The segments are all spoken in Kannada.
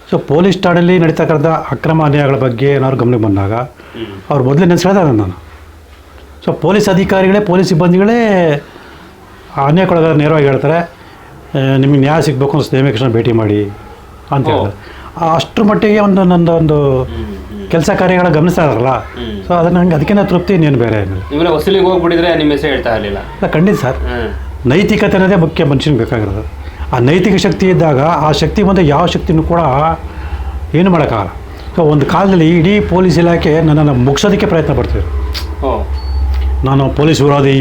ಸೊ ಪೊಲೀಸ್ ಠಾಣೆಯಲ್ಲಿ ನಡೀತಕ್ಕಂಥ ಅಕ್ರಮ ಅನ್ಯಾಯಗಳ ಬಗ್ಗೆ ಏನಾದ್ರು ಗಮನಕ್ಕೆ ಬಂದಾಗ ಅವ್ರು ಮೊದಲೇ ನೆನೆಸ್ಕೊಳ್ಳೋದು ನಾನು. ಸೊ ಪೊಲೀಸ್ ಅಧಿಕಾರಿಗಳೇ, ಪೊಲೀಸ್ ಸಿಬ್ಬಂದಿಗಳೇ ಅನ್ಯಾಯಕ್ಕೊಳಗಾದ ನೇರವಾಗಿ ಹೇಳ್ತಾರೆ, ನಿಮಗೆ ನ್ಯಾಯ ಸಿಗಬೇಕು ಅಂತ ನೇಮಕೇಶನ ಭೇಟಿ ಮಾಡಿ ಅಂತ ಹೇಳ್ತಾರೆ. ಅಷ್ಟರ ಮಟ್ಟಿಗೆ ಒಂದು ಕೆಲಸ ಕಾರ್ಯಗಳ ಗಮನಿಸ್ತಾ ಇದಾರಲ್ಲ. ಸೊ ಅದನ್ನ ನಂಗೆ ಅದಕ್ಕಿಂತ ತೃಪ್ತಿ ಇನ್ನೇನು ಬೇರೆ ಏನಿಲ್ಲ. ವಸೂಲಿಗೆ ಹೋಗ್ಬಿಟ್ಟಿದ್ರೆ ನಿಮ್ಮ ಹೆಸರು ಹೇಳ್ತಾ ಇರಲಿಲ್ಲ. ಖಂಡಿತ ಸರ್, ನೈತಿಕತೆ ಅನ್ನೋದೇ ಮುಖ್ಯ ಮನುಷ್ಯನಿಗೆ ಬೇಕಾಗಿರೋದು. ಆ ನೈತಿಕ ಶಕ್ತಿ ಇದ್ದಾಗ ಆ ಶಕ್ತಿ ಮುಂದೆ ಯಾವ ಶಕ್ತಿನೂ ಕೂಡ ಏನು ಮಾಡೋಕ್ಕಾಗಲ್ಲ. ಸೊ ಒಂದು ಕಾಲದಲ್ಲಿ ಇಡೀ ಪೊಲೀಸ್ ಇಲಾಖೆ ನನ್ನನ್ನು ಮುಗಿಸೋದಕ್ಕೆ ಪ್ರಯತ್ನ ಪಡ್ತಿದ್ರು. ನಾನು ಪೊಲೀಸ್ ವಿರೋಧಿ,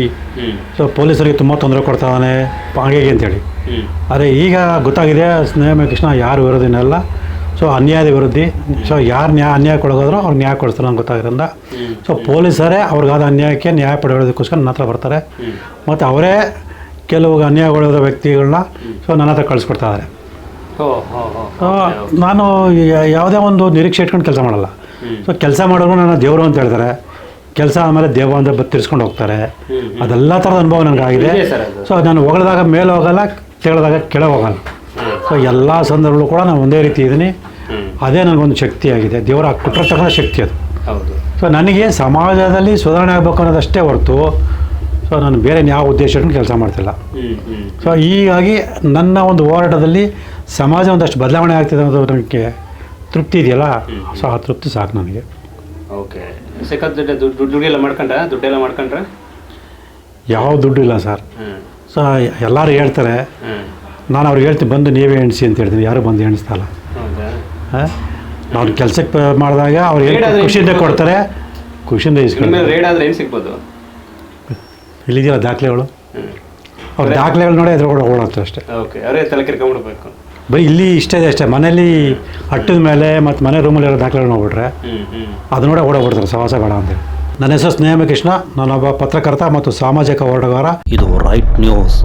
ಸೊ ಪೊಲೀಸರಿಗೆ ತುಂಬ ತೊಂದರೆ ಕೊಡ್ತಾನೆ ಹಾಗೆ ಅಂತೇಳಿ. ಆದರೆ ಈಗ ಗೊತ್ತಾಗಿದೆ ನೇಮಕೇಶನ ಯಾರು ವಿರೋಧಿನಲ್ಲ, ಸೊ ಅನ್ಯಾಯದ ವಿರೋಧಿ. ಸೊ ಯಾರು ಅನ್ಯಾಯ ಕೊಡೋದಾದ್ರೂ ಅವ್ರಿಗೆ ನ್ಯಾಯ ಕೊಡಿಸ್ತಾರೆ ಅಂತ ಗೊತ್ತಾಗಿರೋದ್ರಿಂದ ಸೊ ಪೊಲೀಸರೇ ಅವ್ರಿಗಾದ ಅನ್ಯಾಯಕ್ಕೆ ನ್ಯಾಯ ಪಡೆಯೋದಕ್ಕೋಸ್ಕರ ನನ್ನ ಹತ್ರ ಬರ್ತಾರೆ. ಮತ್ತು ಅವರೇ ಕೆಲವು ಅನ್ಯಾಯಗೊಳ್ಳೋದ ವ್ಯಕ್ತಿಗಳನ್ನ ಸೊ ನನ್ನ ಹತ್ರ ಕಳಿಸ್ಕೊಡ್ತಾ ಇದ್ದಾರೆ. ನಾನು ಯಾವುದೇ ಒಂದು ನಿರೀಕ್ಷೆ ಇಟ್ಕೊಂಡು ಕೆಲಸ ಮಾಡಲ್ಲ. ಸೊ ಕೆಲಸ ಮಾಡೋರು ನನ್ನ ದೇವರು ಅಂತ ಹೇಳ್ತಾರೆ. ಕೆಲಸ ಆದಮೇಲೆ ದೇವ ಅಂತ ತಿರ್ಸ್ಕೊಂಡು ಹೋಗ್ತಾರೆ. ಅದೆಲ್ಲ ಥರದ ಅನುಭವ ನನಗಾಗಿದೆ. ಸೊ ನಾನು ಹೊಗಳಿದಾಗ ಮೇಲೆ ಹೋಗಲ್ಲ, ತೆಗೆದಾಗ ಕೆಳಗೆ ಹೋಗಲ್ಲ. ಸೊ ಎಲ್ಲ ಸಂದರ್ಭಗಳು ಕೂಡ ನಾನು ಒಂದೇ ರೀತಿ ಇದ್ದೀನಿ. ಅದೇ ನನಗೊಂದು ಶಕ್ತಿಯಾಗಿದೆ, ದೇವರ ಕೊಟ್ಟಿರ್ತಕ್ಕಂಥ ಶಕ್ತಿ ಅದು. ಸೊ ನನಗೆ ಸಮಾಜದಲ್ಲಿ ಸುಧಾರಣೆ ಆಗಬೇಕು ಅನ್ನೋದಷ್ಟೇ ಹೊರತು ಸೊ ನಾನು ಬೇರೆ ಯಾವ ಉದ್ದೇಶ ಇಟ್ಕೊಂಡು ಕೆಲಸ ಮಾಡ್ತಿಲ್ಲ. ಸೊ ಹೀಗಾಗಿ ನನ್ನ ಒಂದು ಹೋರಾಟದಲ್ಲಿ ಸಮಾಜ ಒಂದಷ್ಟು ಬದಲಾವಣೆ ಆಗ್ತಿದೆ ಅನ್ನೋದು ನನಗೆ ತೃಪ್ತಿ ಇದೆಯಲ್ಲ. ಸೊ ಆ ತೃಪ್ತಿ ಸಾಕು ನನಗೆ. ಓಕೆ. ದುಡ್ಡೆಲ್ಲ ಮಾಡ್ಕೊಂಡ್ರೆ ಯಾವ ದುಡ್ಡು ಇಲ್ಲ ಸರ್. ಸೊ ಎಲ್ಲರೂ ಹೇಳ್ತಾರೆ, ನಾನು ಅವ್ರಿಗೆ ಹೇಳ್ತೀನಿ ಬಂದು ನೀವೇ ಎಣಿಸಿ ಅಂತ ಹೇಳ್ತೀನಿ. ಯಾರು ಬಂದು ಎಣಿಸ್ತಲ್ಲ. ನಾವು ಕೆಲಸಕ್ಕೆ ಮಾಡಿದಾಗ ಅವ್ರು ಖುಷಿಯಿಂದ ಕೊಡ್ತಾರೆ, ಖುಷಿಯಿಂದ ಸಿಗ್ಬೋದು. ಇಲ್ಲಿದೆಯಲ್ಲ ದಾಖಲೆಗಳು, ಅವ್ರ ದಾಖಲೆಗಳು ನೋಡಿ ಅದ್ರ ಓಡಾಡ್ತಾರೆ ಅಷ್ಟೇ. ಬರೀ ಇಲ್ಲಿ ಇಷ್ಟೇ ಇದೆ ಅಷ್ಟೇ. ಮನೇಲಿ ಅಟ್ಟದ ಮೇಲೆ ಮತ್ತು ಮನೆ ರೂಮಲ್ಲಿರೋ ದಾಖಲೆಗಳು ನೋಡ್ಬಿಟ್ರೆ ಅದು ನೋಡಿ ಓಡೋಗ್ಬಿಡ್ತಾರೆ ಸಹವಾಸ ಬೇಡ ಅಂತೇಳಿ. ನನ್ನ ಹೆಸರು ನೇಮಕೇಶನ. ನಾನೊಬ್ಬ ಪತ್ರಕರ್ತ ಮತ್ತು ಸಾಮಾಜಿಕ ಹೋರಾಟಗಾರ. ಇದು ರೈಟ್ ನ್ಯೂಸ್.